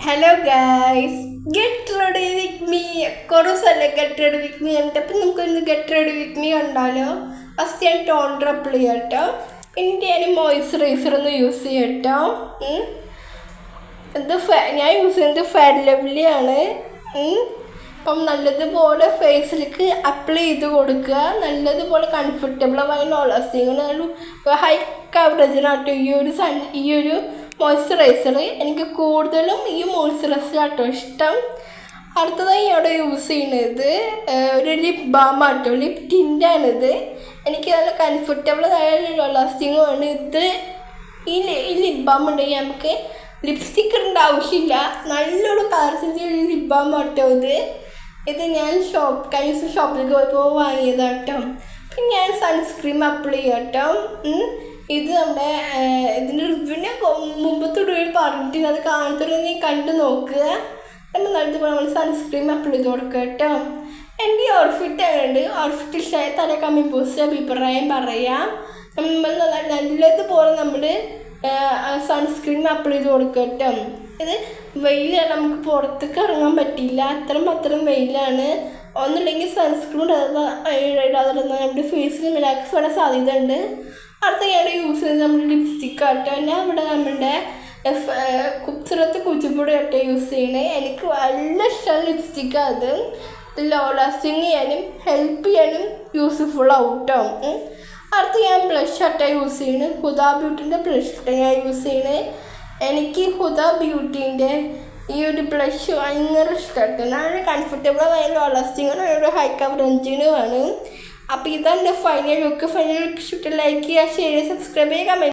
Hello guys, get ready with me. കുറേ സ്ഥലം get ready with me കണ്ടിട്ട് അപ്പം നമുക്കൊന്ന് ഗെറ്റ് റെഡി വിത്ത് മീ കണ്ടാലോ. ഫസ്റ്റ് ഞാൻ ടോണർ അപ്ലൈ ചെയ്യാം കേട്ടോ. പിന്നെ ഞാൻ മോയ്സ്ചറൈസർ ഒന്ന് യൂസ് ചെയ്യാം കേട്ടോ. ഞാൻ യൂസ് ചെയ്യുന്നത് ഫെയർ ലവ്ലി ആണ്. അപ്പം നല്ലതുപോലെ ഫേസിലേക്ക് അപ്ലൈ ചെയ്ത് കൊടുക്കുക. നല്ലതുപോലെ കംഫർട്ടബിളായി ലോളാസ്റ്റിങ് ഹൈ കവറേജിനാട്ടോ ഈ ഒരു മോയ്സ്ചറൈസർ. എനിക്ക് കൂടുതലും ഈ മോയ്സ്ചറൈസറാട്ടോ ഇഷ്ടം. അടുത്തതായി അവിടെ യൂസ് ചെയ്യുന്നത് ഒരു ലിപ് ബാം ആട്ടോ, ലിപ് ടിൻ്റാണിത്. എനിക്ക് നല്ല കംഫർട്ടബിളായ ലോളാസ്റ്റിങ്ങുമാണ് ഇത്. ഈ ലിപ് ബാം ഉണ്ടെങ്കിൽ നമുക്ക് ലിപ്സ്റ്റിക്ക് ഇടേണ്ട ആവശ്യമില്ല. നല്ലൊരു പാർസിൻ്റെ ലിപ് ബാം ആട്ടോ ഇത് ഞാൻ കഴിഞ്ഞ ഷോപ്പിലേക്ക് പോയപ്പോൾ വാങ്ങിയതാട്ടോ. പിന്നെ ഞാൻ സൺസ്ക്രീൻ അപ്ലൈ ചെയ്യാം കേട്ടോ. ഇത് നമ്മുടെ ഇതിൻ്റെ റിവ്യൂവിനെ മുമ്പത്തെ വീഡിയോയിൽ പറഞ്ഞിട്ട് അത് കാണാത്തവരെ നീ കണ്ടു നോക്കുക. നമ്മൾ നല്ലതുപോലെ നമ്മൾ സൺസ്ക്രീൻ അപ്ലൈ ചെയ്ത് കൊടുക്കുക കേട്ടോ. എൻ്റെ ഔട്ട്ഫിറ്റ് ആയതുകൊണ്ട് ഔട്ട്ഫിറ്റ് ഇഷ്ടമായ തല കമ്മി പോസ്റ്റ് അഭിപ്രായം പറയാം. നമ്മൾ നല്ലതുപോലെ നമ്മൾ സൺസ്ക്രീൻ അപ്ലൈ ചെയ്ത് കൊടുക്കുക കേട്ടോ. ഇത് വെയിലാണ്, നമുക്ക് പുറത്തേക്ക് ഇറങ്ങാൻ പറ്റില്ല, അത്രയും വെയിലാണ്. ഒന്നുമില്ലെങ്കിൽ സൺസ്ക്രീൻ ഇടാതെ നമ്മുടെ ഫേസിൽ റിലാക്സ് വരാൻ സാധ്യത ഉണ്ട്. അടുത്ത ഞാൻ യൂസ് ചെയ്യുന്നത് നമ്മുടെ ലിപ്സ്റ്റിക്ക് ആട്ടോ. ഞാൻ ഇവിടെ നമ്മുടെ കുപ്സുറത്ത് കുച്ചിപ്പൊടി ആട്ടോ യൂസ് ചെയ്യണേ. എനിക്ക് നല്ല ഇഷ്ടമാണ് ലിപ്സ്റ്റിക്ക്. അത് ലോങ് ലാസ്റ്റിങ് ചെയ്യാനും ഹെൽപ്പ് ചെയ്യാനും യൂസ്ഫുൾ ആവും കേട്ടോ. അടുത്ത് ഞാൻ ബ്ലഷ് ആട്ടോ യൂസ് ചെയ്യുന്നത്. ഹുദാ ബ്യൂട്ടീൻ്റെ ബ്ലഷ് ആട്ടോ ഞാൻ യൂസ് ചെയ്യണേ. എനിക്ക് ഹുദാ ബ്യൂട്ടീൻ്റെ ഈ ഒരു ബ്ലഷ് ഭയങ്കര ഇഷ്ടമാട്ടോ. നല്ല കംഫർട്ടബിളായ ലോങ് ലാസ്റ്റിങ്ങാണ്, ഒരു ഹൈ കവറേജിനുമാണ്. അപ്പോൾ ഇതാണ് ഫൈനൽ ലുക്ക്. ഇഷ്ടം ലൈക്ക് ചെയ്യുക, ഷെയർ ചെയ്യുക, സബ്സ്ക്രൈബ് ചെയ്യുക, കമൻറ്റ്